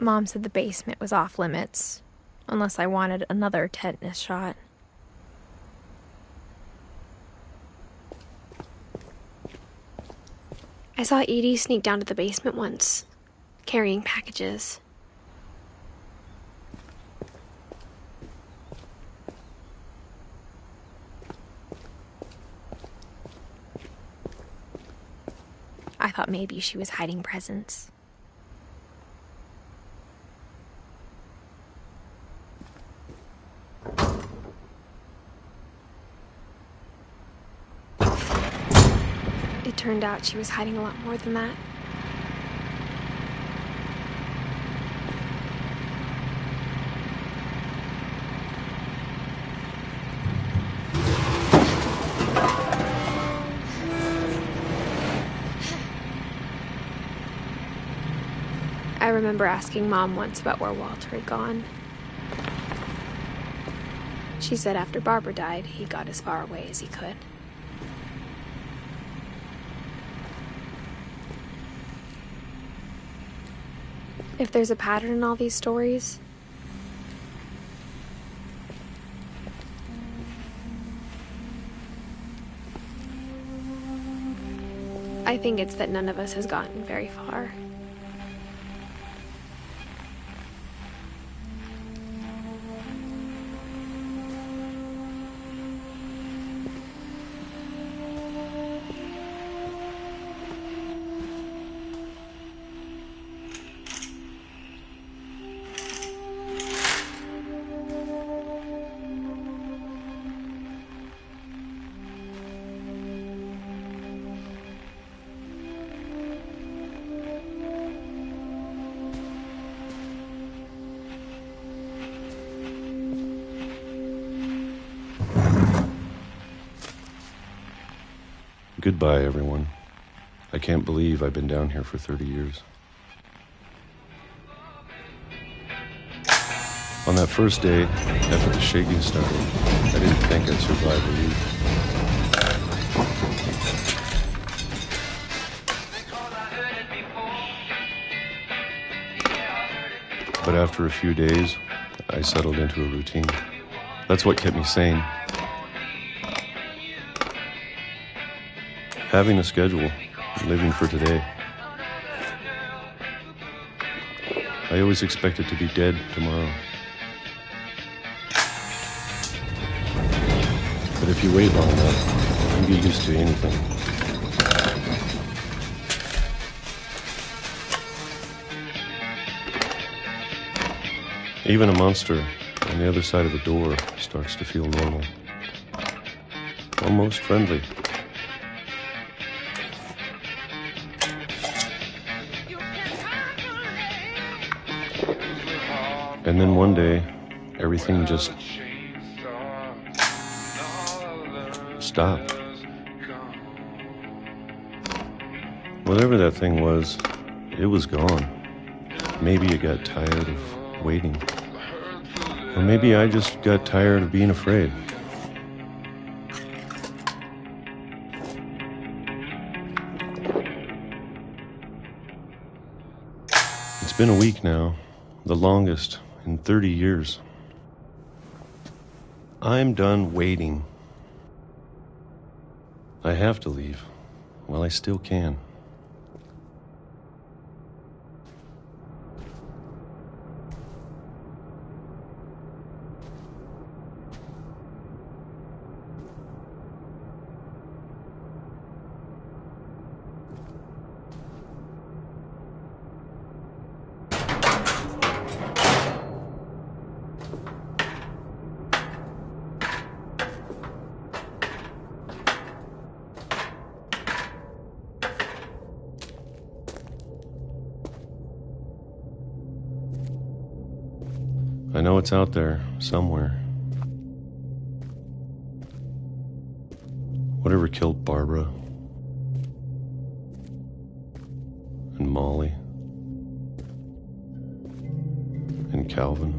Mom said the basement was off limits, unless I wanted another tetanus shot. I saw Edie sneak down to the basement once, carrying packages. I thought maybe she was hiding presents. It turned out she was hiding a lot more than that. I remember asking Mom once about where Walter had gone. She said after Barbara died, he got as far away as he could. If there's a pattern in all these stories, I think it's that none of us has gotten very far. Goodbye, everyone. I can't believe I've been down here for 30 years. On that first day, after the shaking started, I didn't think I'd survive a week. But after a few days, I settled into a routine. That's what kept me sane. Having a schedule, living for today. I always expected to be dead tomorrow. But if you wait long enough, you get used to anything. Even a monster on the other side of the door starts to feel normal. Almost friendly. And then one day, everything just stopped. Whatever that thing was, it was gone. Maybe it got tired of waiting. Or maybe I just got tired of being afraid. It's been a week now, the longest in 30 years. I'm done waiting. I have to leave while I still can. I know it's out there, somewhere. Whatever killed Barbara and Molly and Calvin.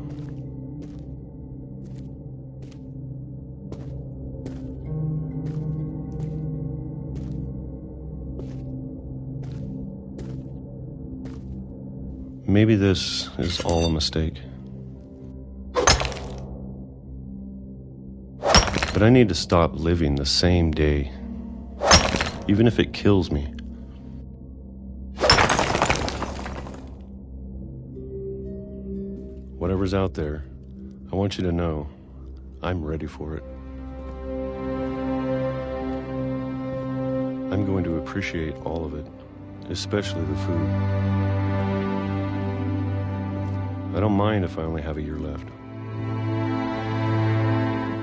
maybe this is all a mistake. But I need to stop living the same day, even if it kills me. Whatever's out there, I want you to know I'm ready for it. I'm going to appreciate all of it, especially the food. I don't mind if I only have a year left,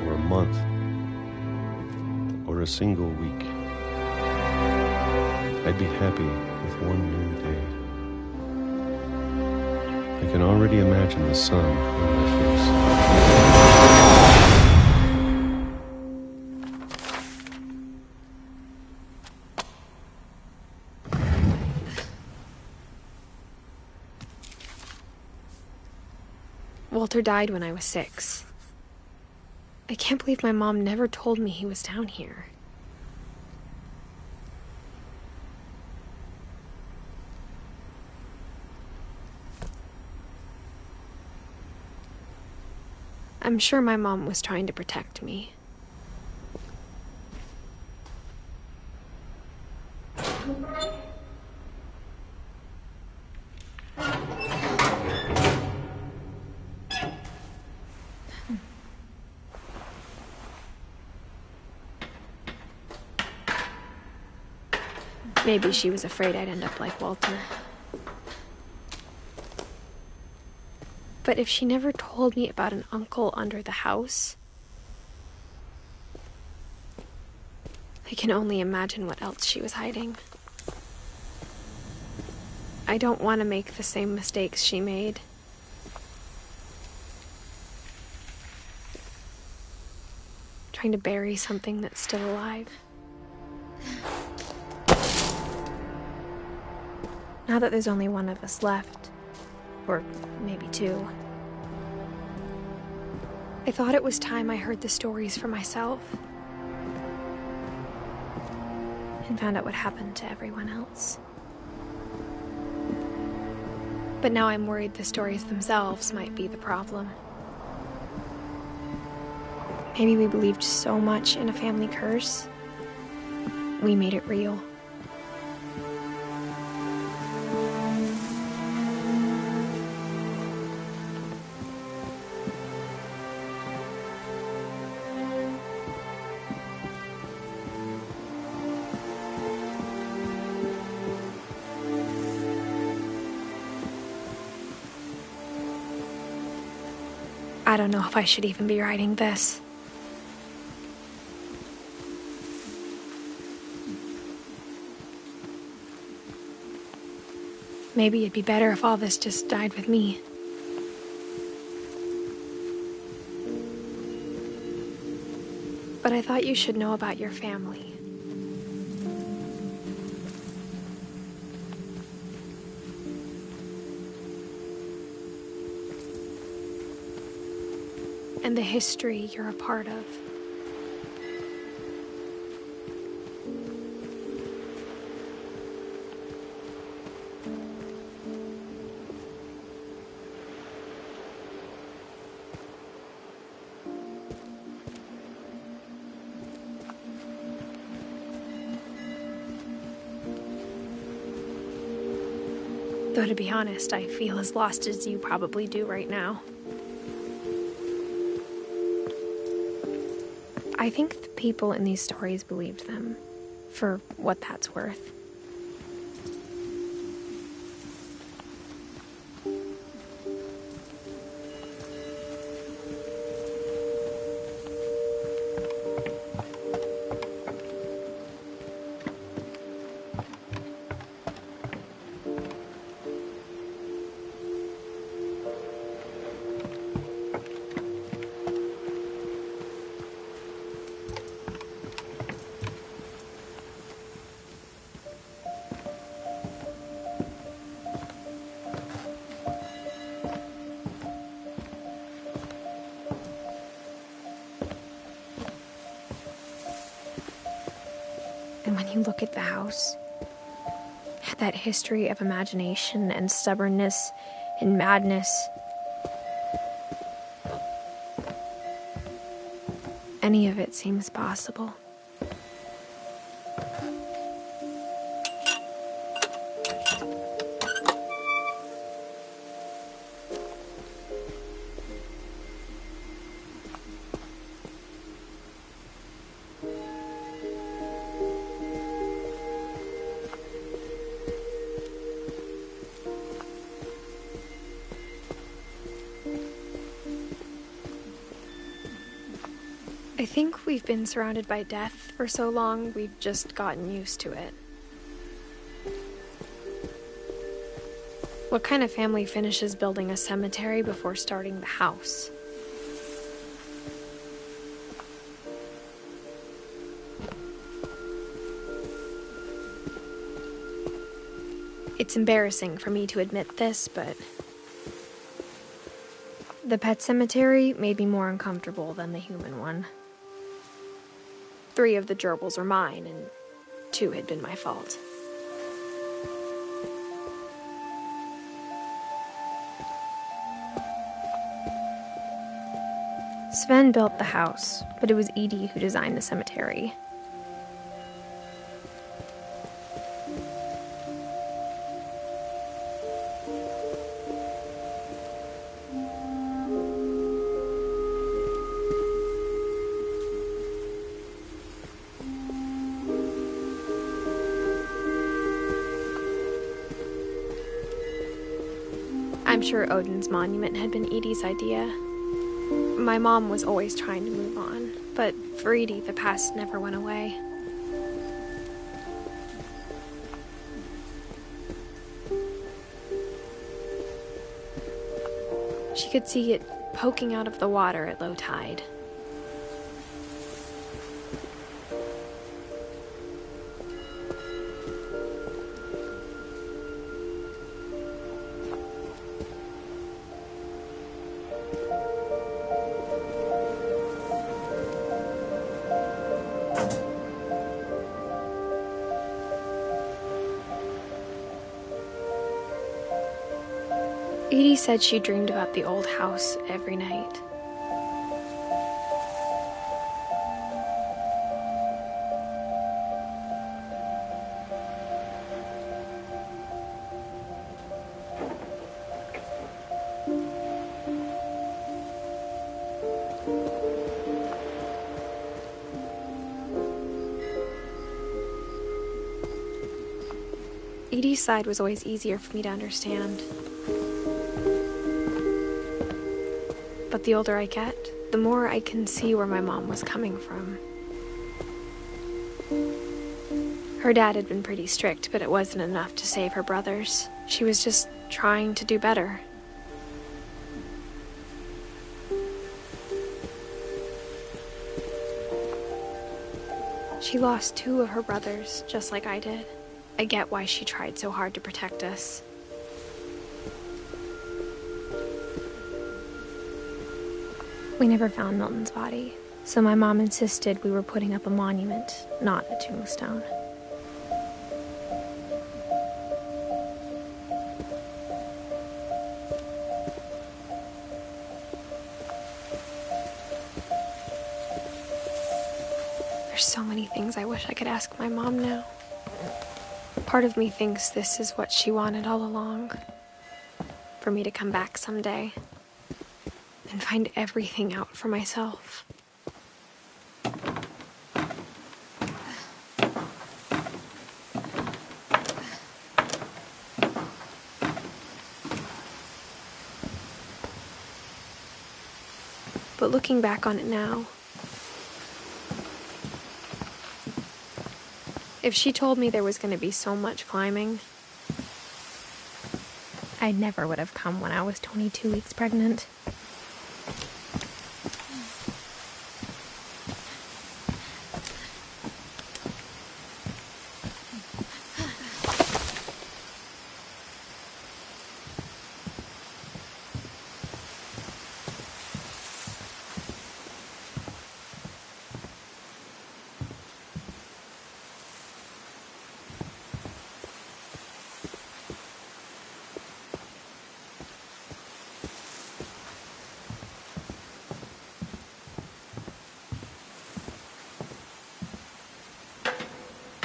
or a month, or a single week. I'd be happy with one new day. I can already imagine the sun on my face. Walter died when I was 6. I can't believe my mom never told me he was down here. I'm sure my mom was trying to protect me. Maybe she was afraid I'd end up like Walter. But if she never told me about an uncle under the house, I can only imagine what else she was hiding. I don't want to make the same mistakes she made. Trying to bury something that's still alive. Now that there's only one of us left, or maybe 2, I thought it was time I heard the stories for myself and found out what happened to everyone else. But now I'm worried the stories themselves might be the problem. Maybe we believed so much in a family curse, we made it real. I don't know if I should even be writing this. Maybe it'd be better if all this just died with me. But I thought you should know about your family. And the history you're a part of. Though to be honest, I feel as lost as you probably do right now. I think the people in these stories believed them, for what that's worth. And when you look at the house, that history of imagination and stubbornness in madness. Any of it seems possible. I think we've been surrounded by death for so long, we've just gotten used to it. What kind of family finishes building a cemetery before starting the house? It's embarrassing for me to admit this, but the pet cemetery made me more uncomfortable than the human one. 3 of the gerbils were mine, and 2 had been my fault. Sven built the house, but it was Edie who designed the cemetery. I'm sure Odin's monument had been Edie's idea. My mom was always trying to move on, but for Edie, the past never went away. She could see it poking out of the water at low tide. Edie said she dreamed about the old house every night. Edie's side was always easier for me to understand. But the older I get, the more I can see where my mom was coming from. Her dad had been pretty strict, but it wasn't enough to save her brothers. She was just trying to do better. She lost 2 of her brothers, just like I did. I get why she tried so hard to protect us. We never found Milton's body, so my mom insisted we were putting up a monument, not a tombstone. There's so many things I wish I could ask my mom now. Part of me thinks this is what she wanted all along. For me to come back someday and find everything out for myself. But looking back on it now, if she told me there was going to be so much climbing, I never would have come when I was 22 weeks pregnant.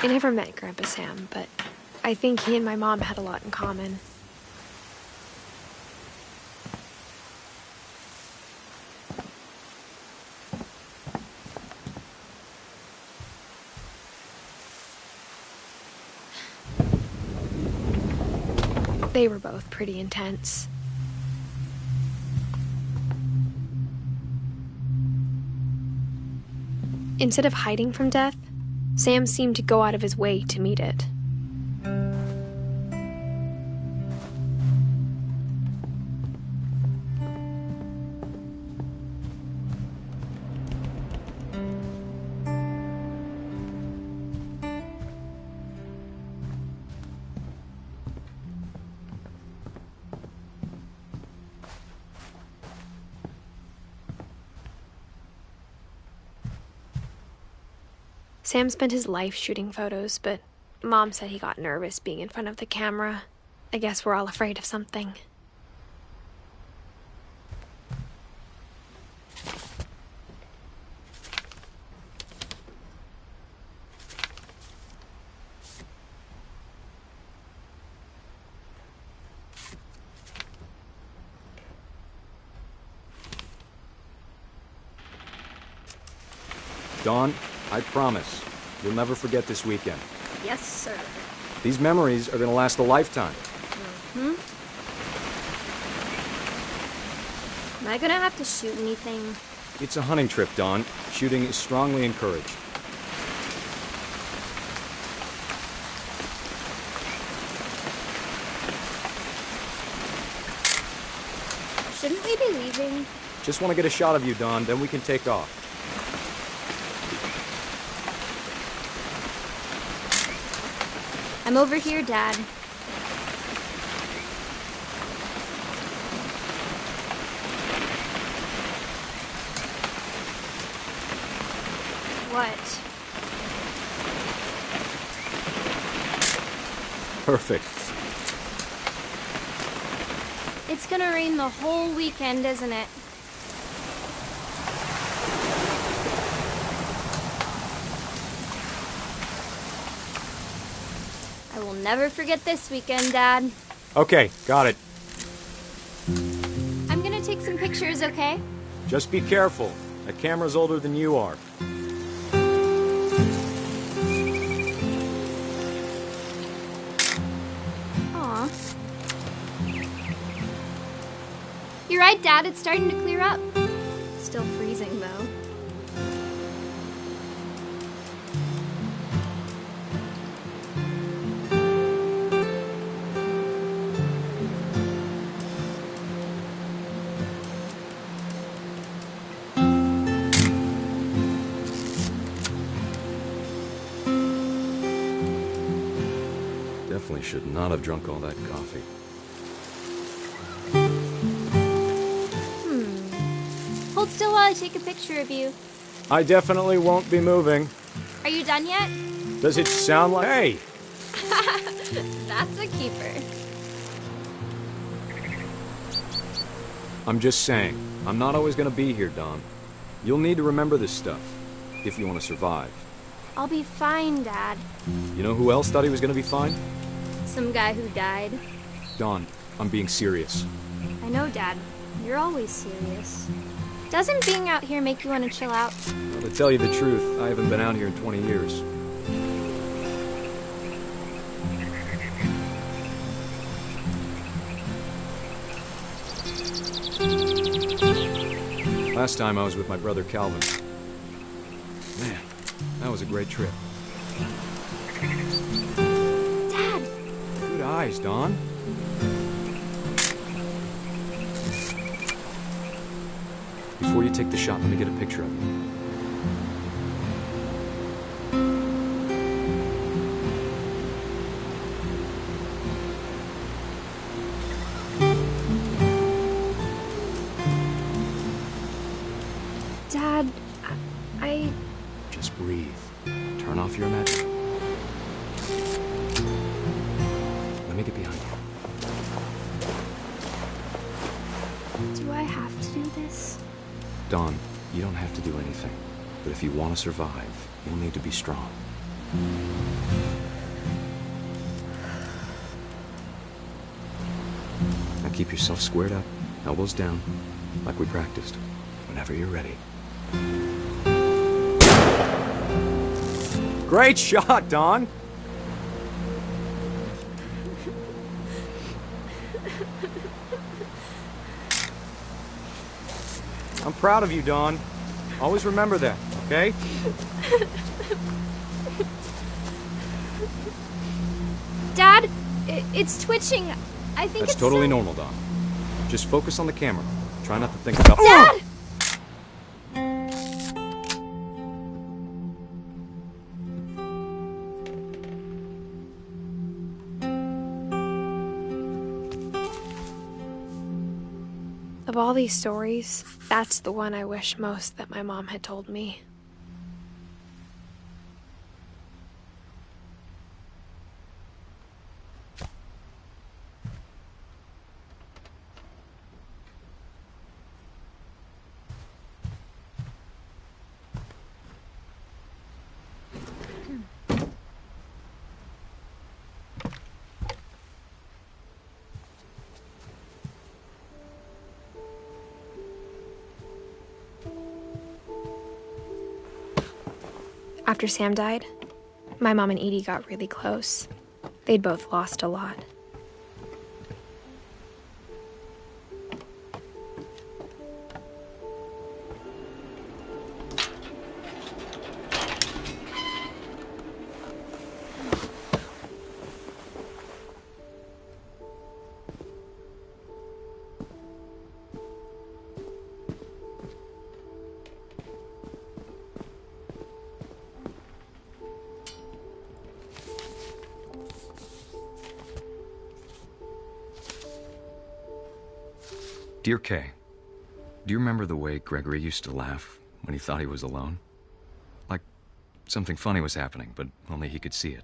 I never met Grandpa Sam, but I think he and my mom had a lot in common. They were both pretty intense. Instead of hiding from death, Sam seemed to go out of his way to meet it. Sam spent his life shooting photos, but Mom said he got nervous being in front of the camera. I guess we're all afraid of something. Dawn, I promise, you'll never forget this weekend. Yes, sir. These memories are gonna last a lifetime. Hmm? Am I gonna have to shoot anything? It's a hunting trip, Dawn. Shooting is strongly encouraged. Shouldn't we be leaving? Just want to get a shot of you, Dawn, then we can take off. I'm over here, Dad. What? Perfect. It's gonna rain the whole weekend, isn't it? I will never forget this weekend, Dad. Okay, got it. I'm gonna take some pictures, okay? Just be careful. That camera's older than you are. Aw. You're right, Dad. It's starting to clear up. Still freezing, though. Definitely should not have drunk all that coffee. Hold still while I take a picture of you. I definitely won't be moving. Are you done yet? Does it sound like... Hey! That's a keeper. I'm just saying, I'm not always gonna be here, Dawn. You'll need to remember this stuff, if you want to survive. I'll be fine, Dad. You know who else thought he was gonna be fine? Some guy who died. Dawn, I'm being serious. I know, Dad. You're always serious. Doesn't being out here make you want to chill out? Well, to tell you the truth, I haven't been out here in 20 years. Last time I was with my brother Calvin. Man, that was a great trip. Dad! Good eyes, Dawn. Before you take the shot, let me get a picture of you. Dad, I... Just breathe. Turn off your imagination. Let me get behind you. Do I have to do this? Dawn, you don't have to do anything. But if you want to survive, you'll need to be strong. Now keep yourself squared up, elbows down, like we practiced. Whenever you're ready. Great shot, Don! I'm proud of you, Dawn. Always remember that, okay? Dad, it's twitching. I think That's it's totally normal, Dawn. Just focus on the camera. Try not to think about— Dad! Of all these stories, that's the one I wish most that my mom had told me. After Sam died, my mom and Edie got really close. They'd both lost a lot. Dear Kay, do you remember the way Gregory used to laugh when he thought he was alone? Like something funny was happening, but only he could see it.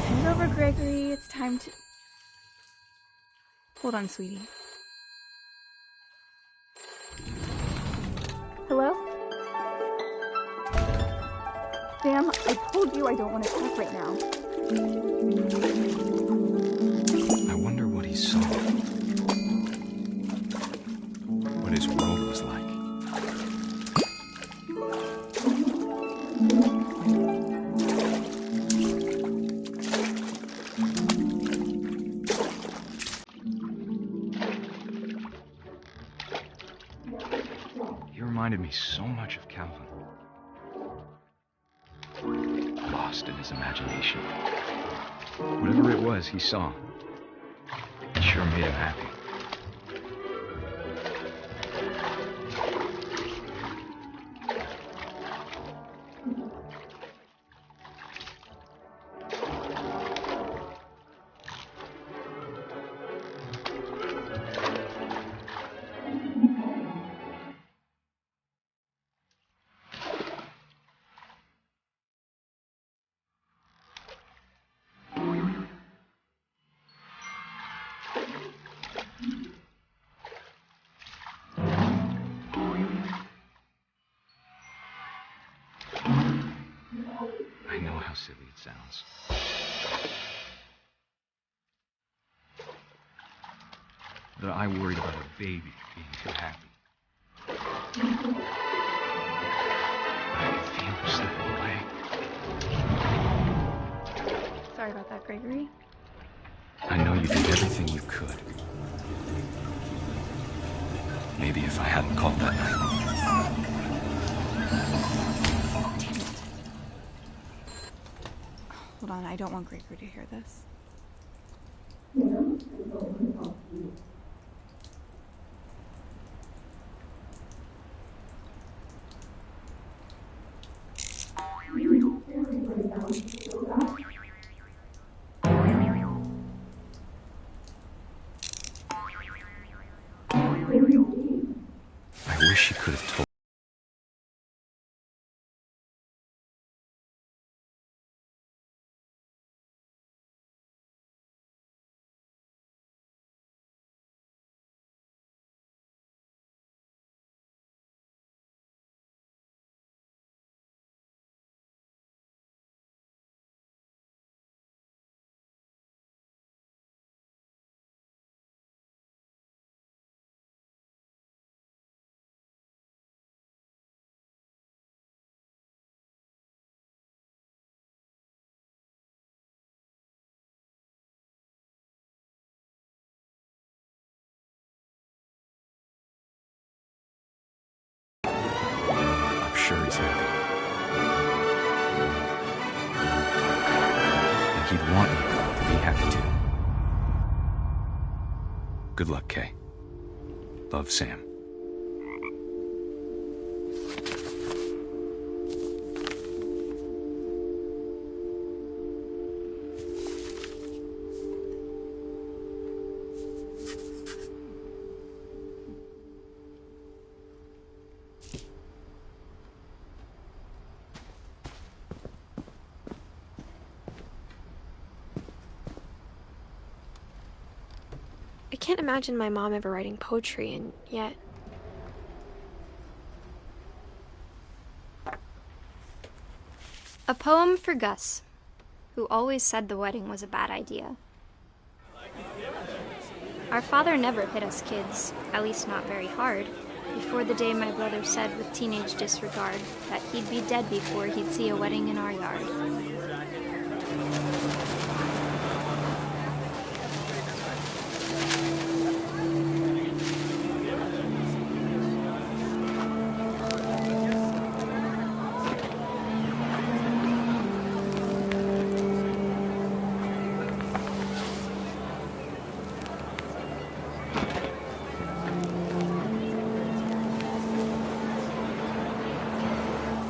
Send over, Gregory. It's time to... Hold on, sweetie. Hello? Sam, I told you I don't want to talk right now. I wonder what he saw. What his world was like. Reminded me so much of Calvin. Lost in his imagination. Whatever it was he saw, it sure made him happy. I know how silly it sounds. But I worried about a baby being too happy. I could feel him slipping away. Sorry about that, Gregory. I know you did everything you could. Maybe if I hadn't called that night. Hold on, I don't want Gregory to hear this. he'd want you to be happy too. Good luck, Kay. Love, Sam. I can't imagine my mom ever writing poetry, and yet... A poem for Gus, who always said the wedding was a bad idea. Our father never hit us kids, at least not very hard, before the day my brother said with teenage disregard that he'd be dead before he'd see a wedding in our yard.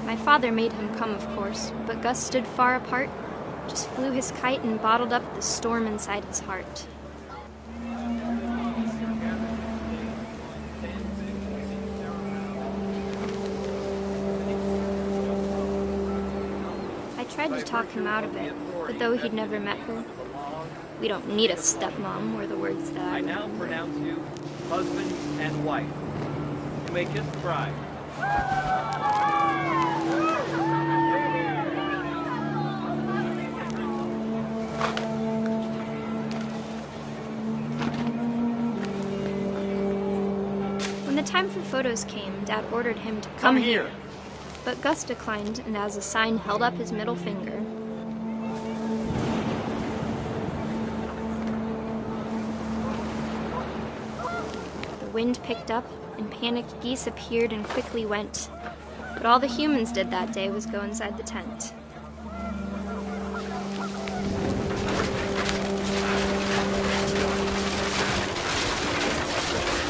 My father made him come, of course, but Gus stood far apart, just flew his kite and bottled up the storm inside his heart. I tried to talk him out of it, but though he'd never met her, "We don't need a stepmom," were the words that I now pronounce you husband and wife. You may kiss the bride. When the time for photos came, Dad ordered him to come here. But Gus declined, and as a sign held up his middle finger. The wind picked up, and panicked geese appeared and quickly went. But all the humans did that day was go inside the tent.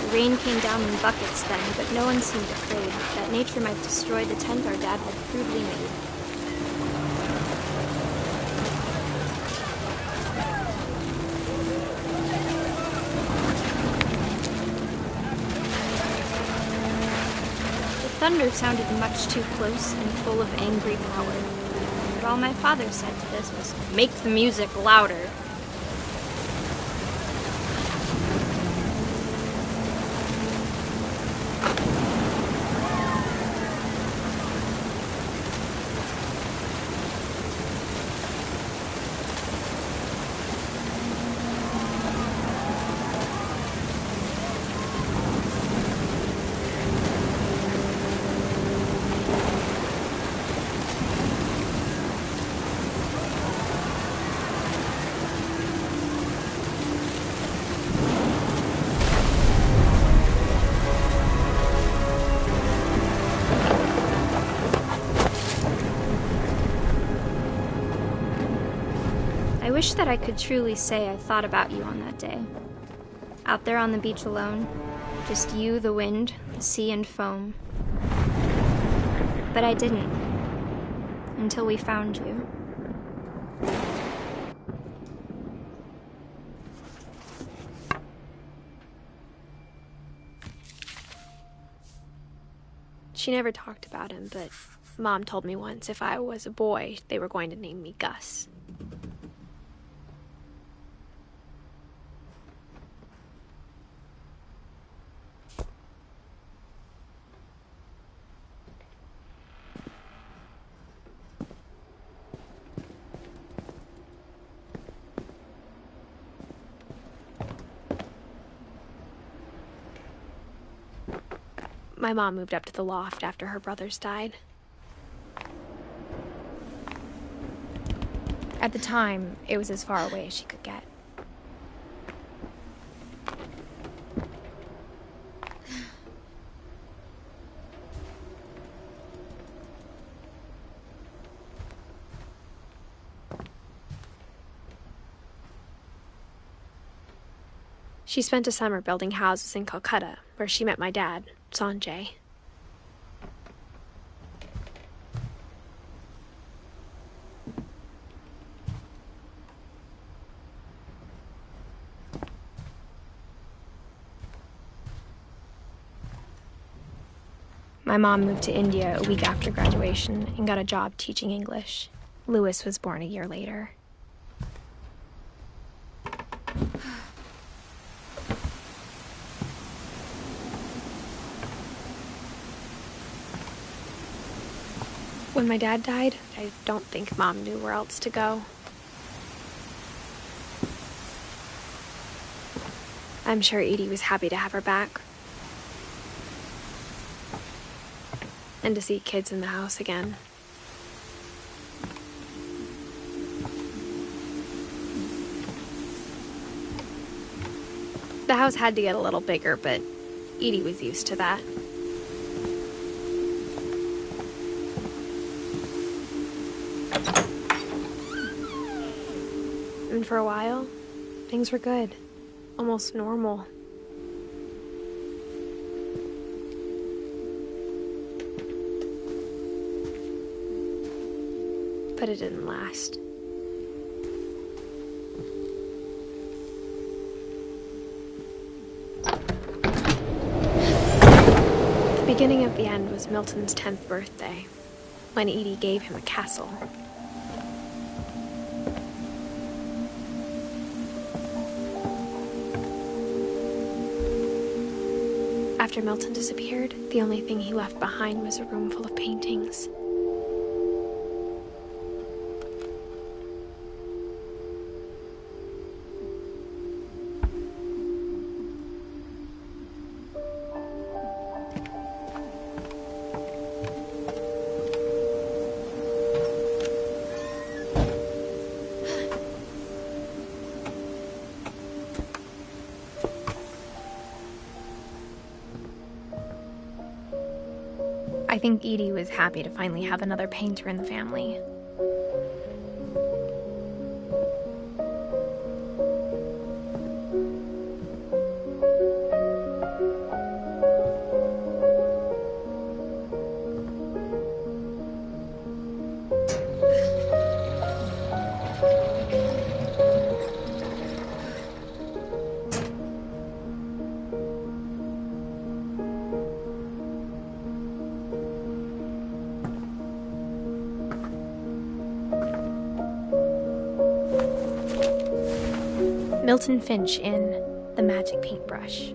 The rain came down in buckets then, but no one seemed afraid that nature might destroy the tent our dad had crudely made. The thunder sounded much too close and full of angry power. But all my father said to this was, "Make the music louder." I wish that I could truly say I thought about you on that day. Out there on the beach alone, just you, the wind, the sea, and foam. But I didn't, until we found you. She never talked about him, but Mom told me once if I was a boy, they were going to name me Gus. My mom moved up to the loft after her brothers died. At the time, it was as far away as she could get. She spent a summer building houses in Calcutta, where she met my dad, Sanjay. My mom moved to India a week after graduation and got a job teaching English. Louis was born a year later. When my dad died, I don't think Mom knew where else to go. I'm sure Edie was happy to have her back. And to see kids in the house again. The house had to get a little bigger, but Edie was used to that. And for a while, things were good. Almost normal. But it didn't last. The beginning of the end was Milton's 10th birthday, when Edie gave him a castle. After Milton disappeared, the only thing he left behind was a room full of paintings. I think Edie was happy to finally have another painter in the family. Milton Finch in The Magic Paintbrush.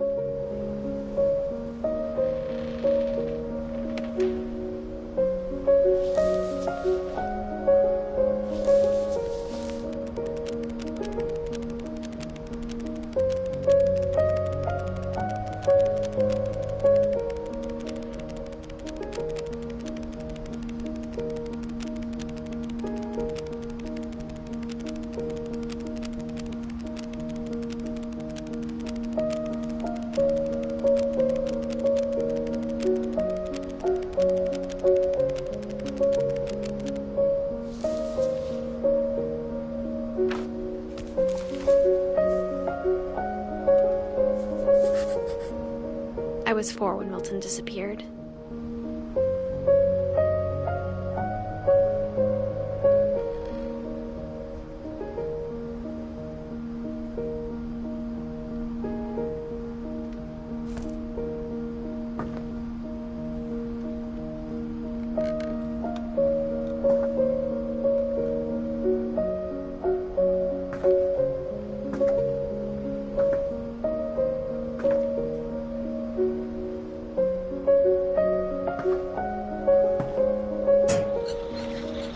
I was 4 when Milton disappeared.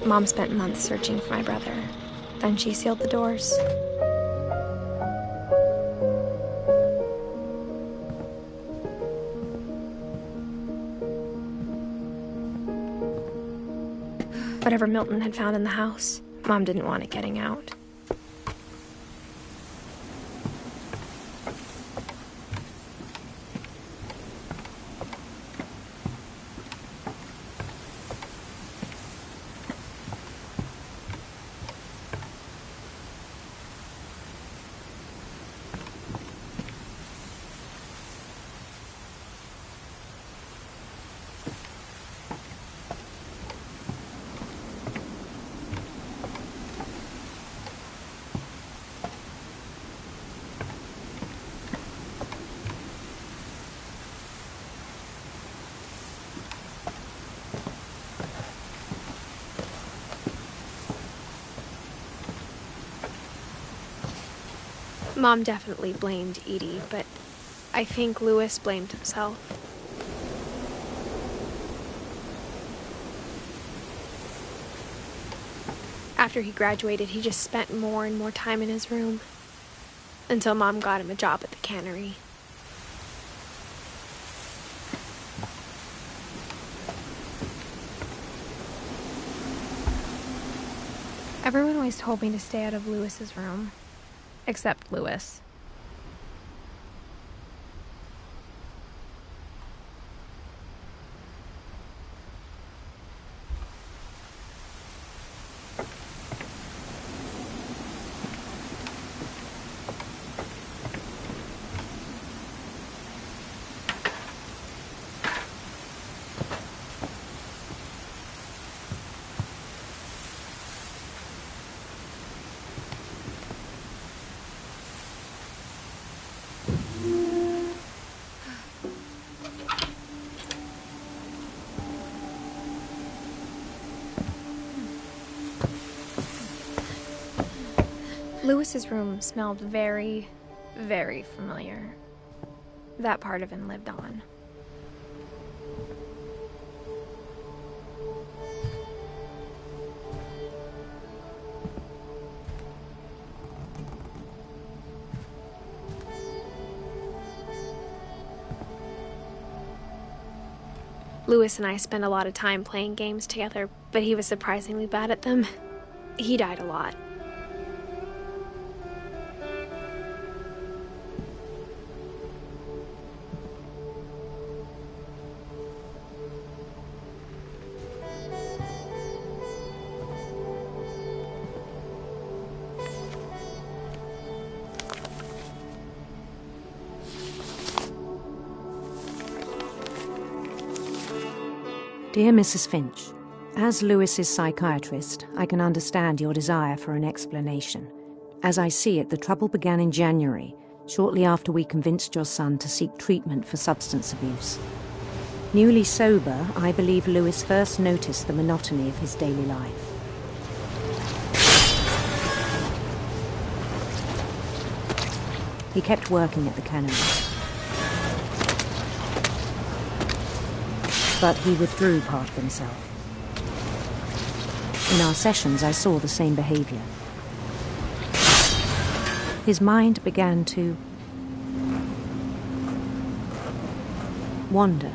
Mom spent months searching for my brother. Then she sealed the doors. Whatever Milton had found in the house, Mom didn't want it getting out. Mom definitely blamed Edie, but I think Louis blamed himself. After he graduated, he just spent more and more time in his room, until Mom got him a job at the cannery. Everyone always told me to stay out of Louis's room, except Louis. Louis's room smelled very, very familiar. That part of him lived on. Louis and I spent a lot of time playing games together, but he was surprisingly bad at them. He died a lot. Dear Mrs. Finch, as Louis's psychiatrist, I can understand your desire for an explanation. As I see it, the trouble began in January, shortly after we convinced your son to seek treatment for substance abuse. Newly sober, I believe Louis first noticed the monotony of his daily life. He kept working at the cannery, but he withdrew part of himself. In our sessions, I saw the same behavior. His mind began to wander.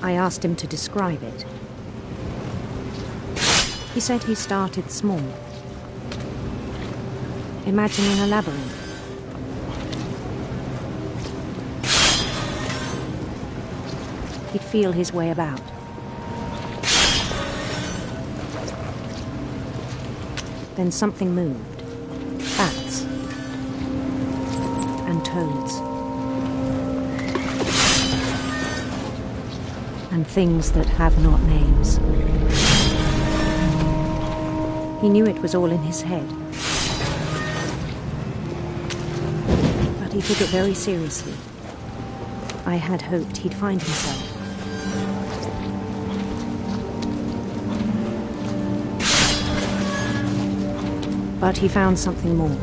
I asked him to describe it. He said he started small, imagining a labyrinth. He'd feel his way about. Then something moved. Bats. And toads. And things that have not names. He knew it was all in his head. He took it very seriously. I had hoped he'd find himself. But he found something more.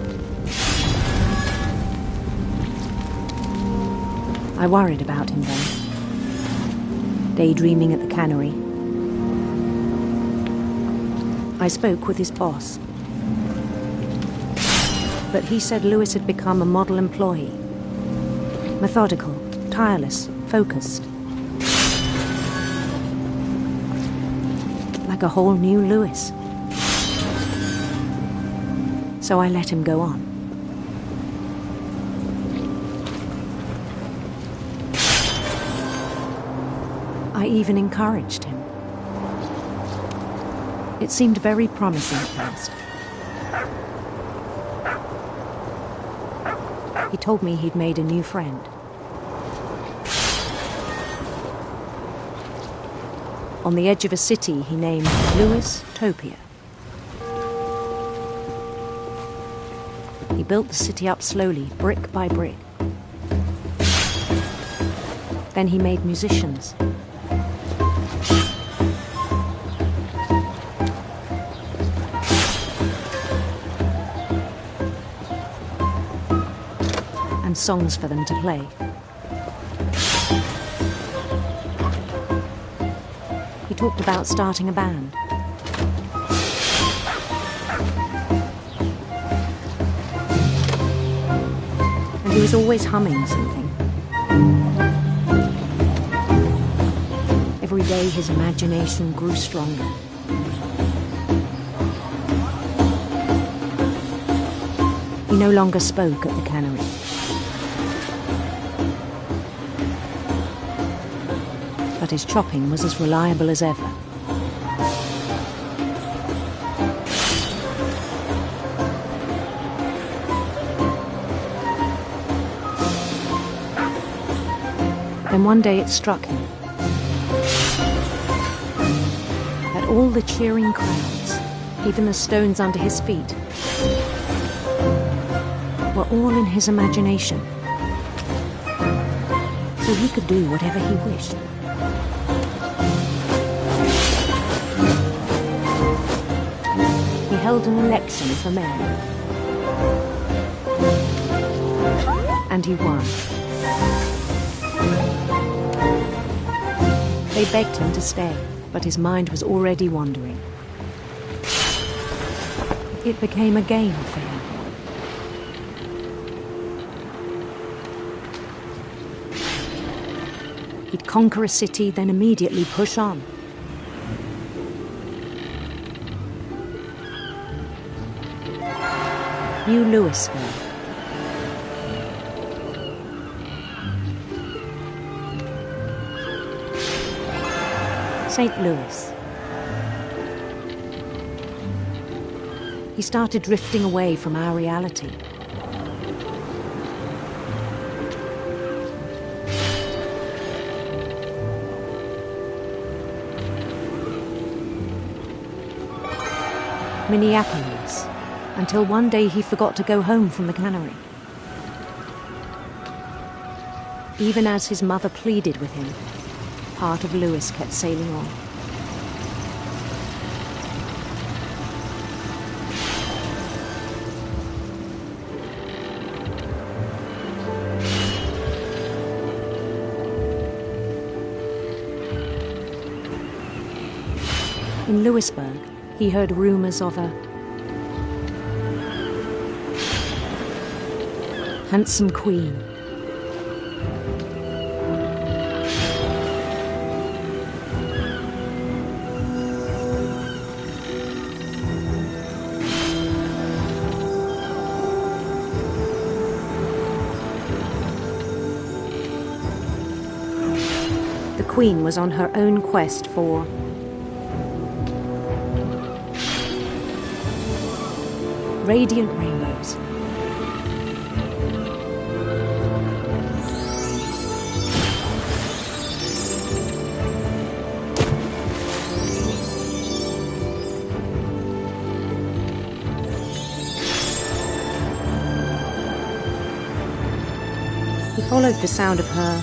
I worried about him then, daydreaming at the cannery. I spoke with his boss. But he said Louis had become a model employee. Methodical, tireless, focused. Like a whole new Louis. So I let him go on. I even encouraged him. It seemed very promising at first. He told me he'd made a new friend. On the edge of a city he named Louis Topia. He built the city up slowly, brick by brick. Then he made musicians, songs for them to play. He talked about starting a band. And he was always humming something. Every day his imagination grew stronger. He no longer spoke at the cannery. But his chopping was as reliable as ever. Then one day it struck him that all the cheering crowds, even the stones under his feet, were all in his imagination. So he could do whatever he wished. He held an election for mayor. And he won. They begged him to stay, but his mind was already wandering. It became a game for him. He'd conquer a city, then immediately push on. New Louisville. St. Louis. He started drifting away from our reality. Minneapolis, until one day he forgot to go home from the cannery. Even as his mother pleaded with him, part of Louis kept sailing on. In Louisburg, he heard rumors of a handsome queen. The queen was on her own quest for radiant rainbows. He followed the sound of her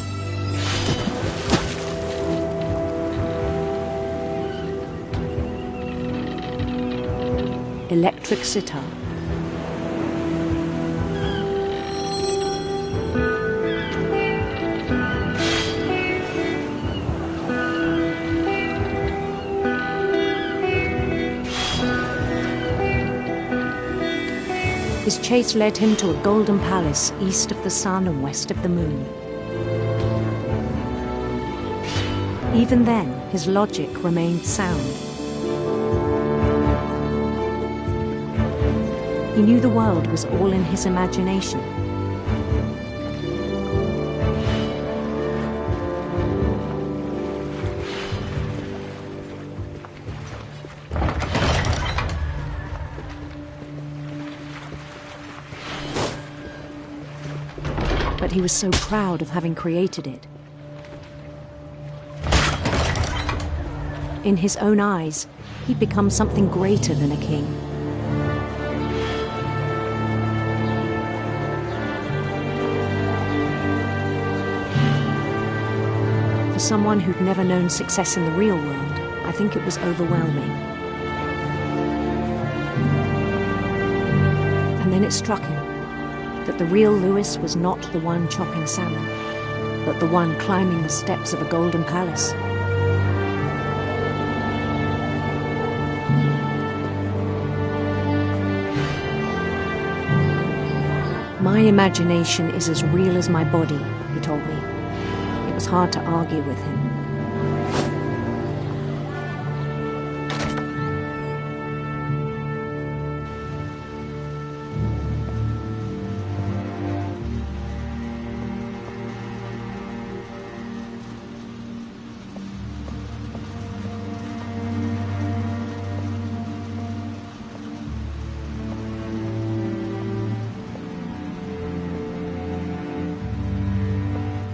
electric sitar. His chase led him to a golden palace east of the sun and west of the moon. Even then, his logic remained sound. He knew the world was all in his imagination. But he was so proud of having created it. In his own eyes, he'd become something greater than a king. For someone who'd never known success in the real world, I think it was overwhelming. And then it struck him that The real Lewis was not the one chopping salmon, but the one climbing the steps of a golden palace. My imagination is as real as my body, he told me. It was hard to argue with him.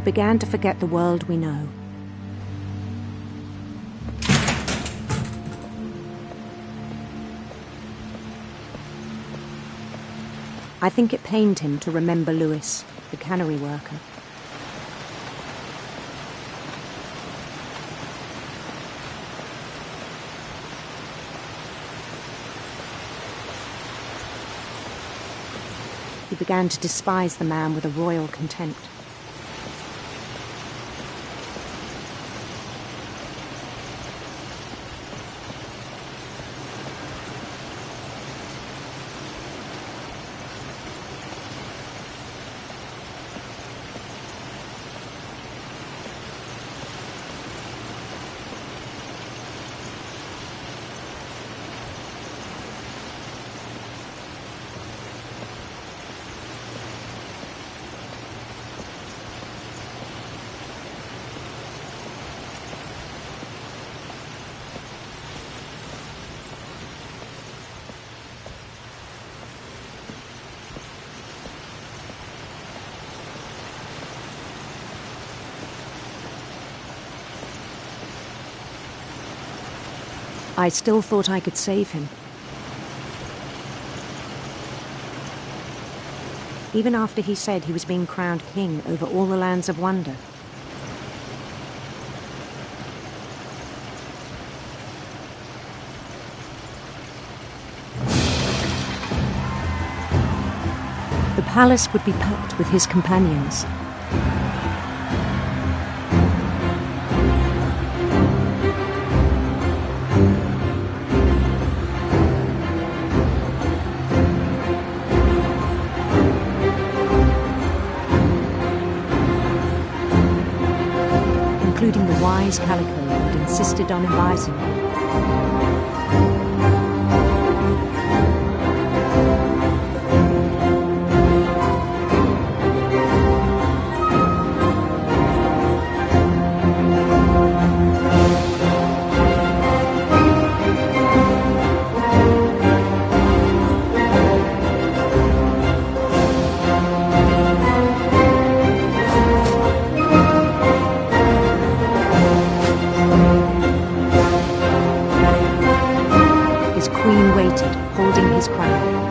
Began to forget the world we know. I think it pained him to remember Lewis, the cannery worker. He began to despise the man with a royal contempt. I still thought I could save him. Even after he said he was being crowned king over all the lands of wonder. The palace would be packed with his companions. Including the wise Calico who had insisted on advising me. Holding his crown.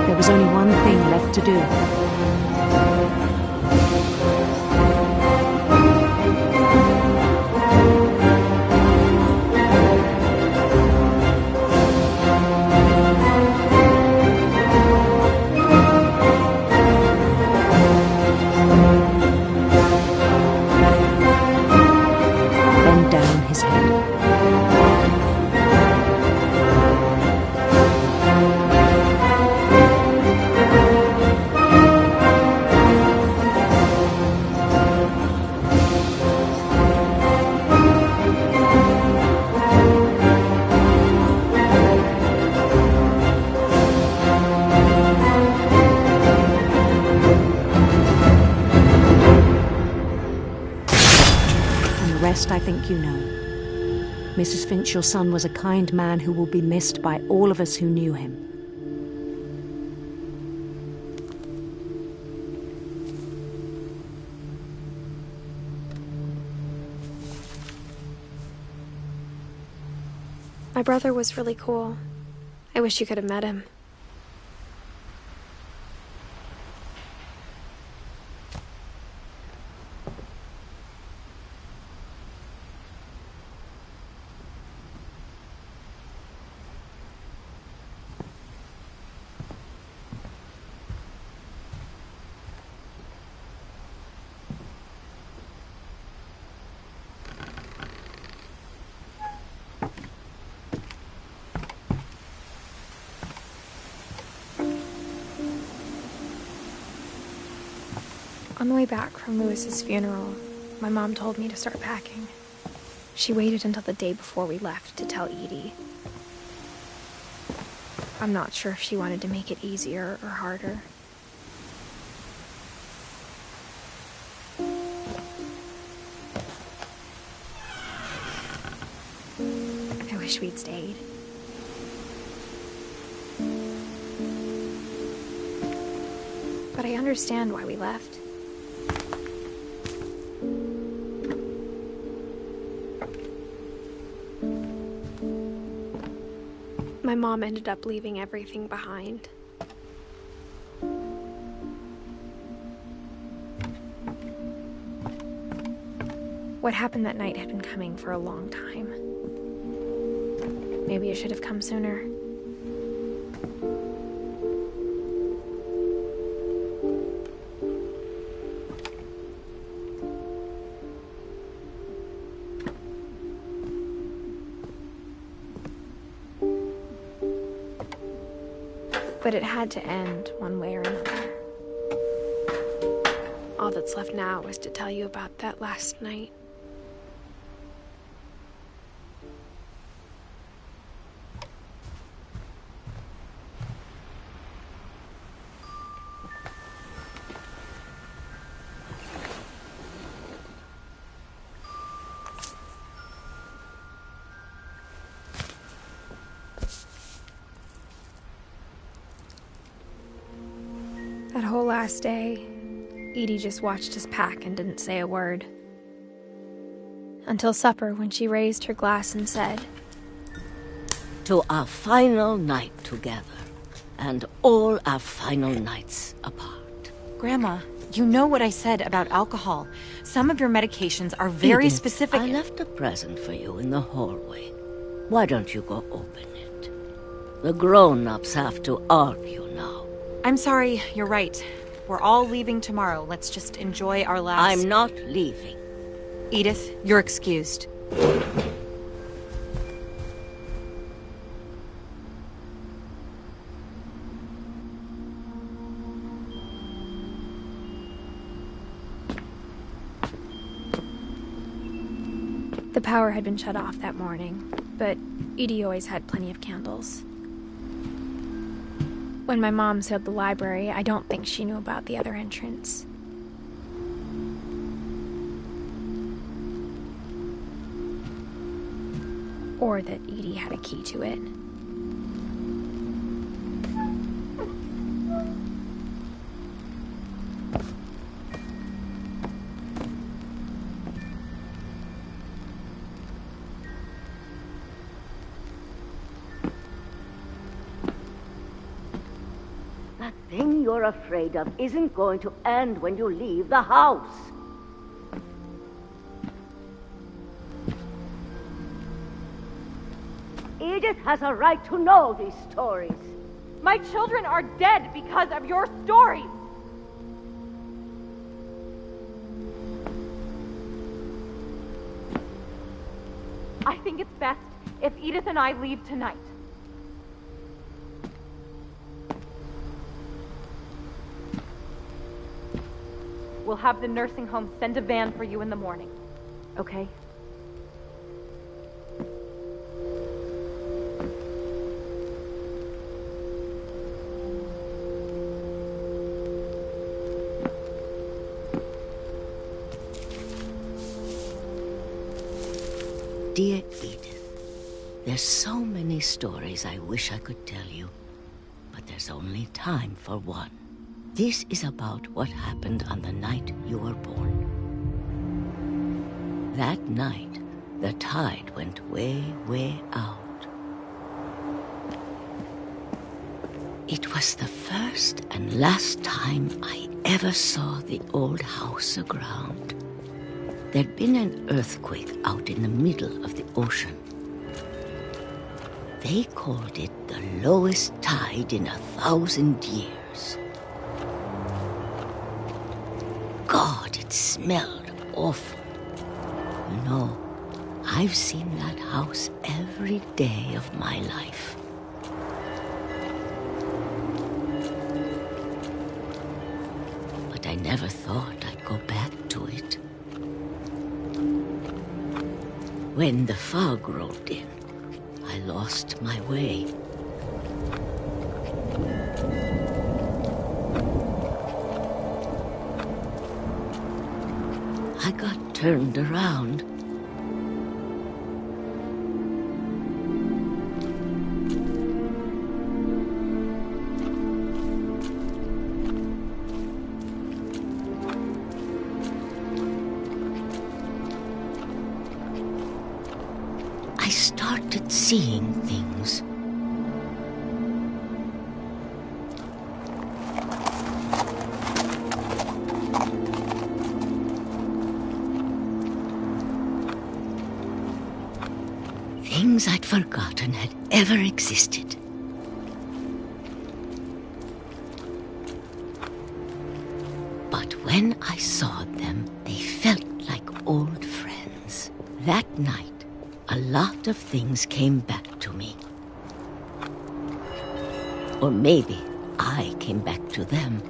There was only one thing left to do. I think you know. Mrs. Finch, your son was a kind man who will be missed by all of us who knew him. My brother was really cool. I wish you could have met him. On the way back from Lewis's funeral, my mom told me to start packing. She waited until the day before we left to tell Edie. I'm not sure if she wanted to make it easier or harder. I wish we'd stayed. But I understand why we left. My mom ended up leaving everything behind. What happened that night had been coming for a long time. Maybe it should have come sooner. But it had to end one way or another. All that's left now is to tell you about that last night. That whole last day, Edie just watched us pack and didn't say a word. Until supper, when she raised her glass and said, "To our final night together, and all our final nights apart." Grandma, you know what I said about alcohol. Some of your medications are very Edith, specific. I left a present for you in the hallway. Why don't you go open it? The grown-ups have to argue now. I'm sorry, you're right. We're all leaving tomorrow. Let's just enjoy our last... I'm not leaving. Edith, you're excused. The power had been shut off that morning, but Edie always had plenty of candles. When my mom sealed the library, I don't think she knew about the other entrance. Or that Edie had a key to it. That thing you're afraid of isn't going to end when you leave the house. Edith has a right to know these stories. My children are dead because of your stories! I think it's best if Edith and I leave tonight. We'll have the nursing home send a van for you in the morning, okay? Dear Edith, there's so many stories I wish I could tell you, but there's only time for one. This is about what happened on the night you were born. That night, the tide went way, way out. It was the first and last time I ever saw the old house aground. There'd been an earthquake out in the middle of the ocean. They called it the lowest tide in 1,000 years. God, it smelled awful. You know, I've seen that house every day of my life. But I never thought I'd go back to it. When the fog rolled in, I lost my way. I got turned around. I started seeing things. Things I'd forgotten had ever existed. But when I saw them, they felt like old friends. That night, a lot of things came back to me. Or maybe I came back to them.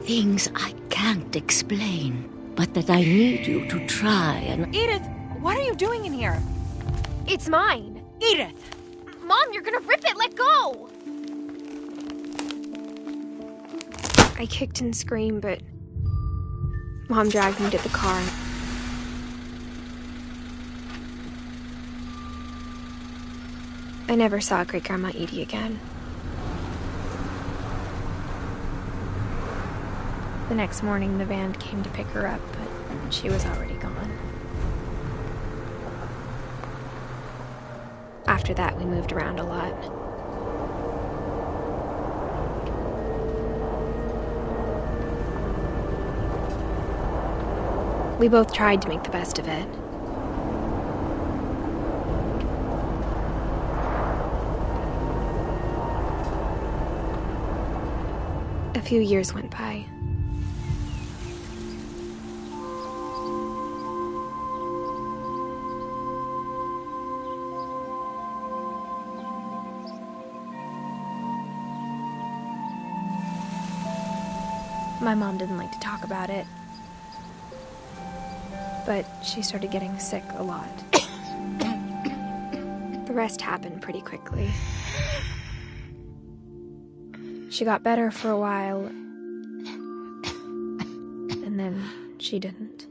Things I can't explain, but that I need you to try and... Edith, what are you doing in here? It's mine. Edith! Mom, you're gonna rip it! Let go! I kicked and screamed, but Mom dragged me to the car. I never saw Great-Grandma Edie again. The next morning, the van came to pick her up, but she was already gone. After that, we moved around a lot. We both tried to make the best of it. A few years went by. My mom didn't like to talk about it, but she started getting sick a lot. The rest happened pretty quickly. She got better for a while, and then she didn't.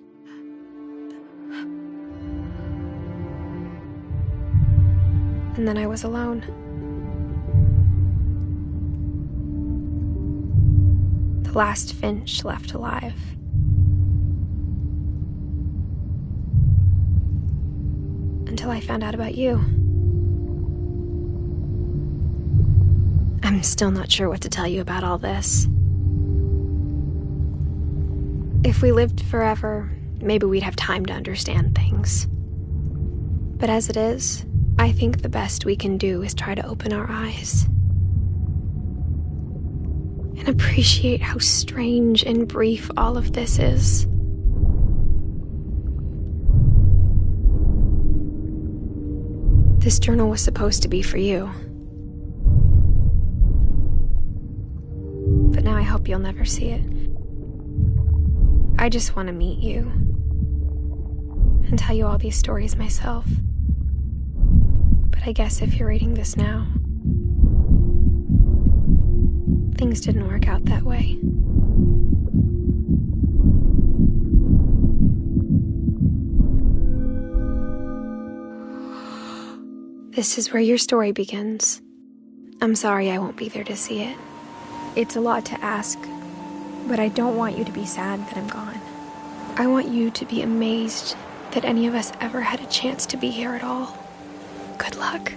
And then I was alone. The last Finch left alive. Until I found out about you. I'm still not sure what to tell you about all this. If we lived forever, maybe we'd have time to understand things. But as it is, I think the best we can do is try to open our eyes. And appreciate how strange and brief all of this is. This journal was supposed to be for you. But now I hope you'll never see it. I just want to meet you and tell you all these stories myself. But I guess if you're reading this now, things didn't work out that way. This is where your story begins. I'm sorry I won't be there to see it. It's a lot to ask, but I don't want you to be sad that I'm gone. I want you to be amazed that any of us ever had a chance to be here at all. Good luck.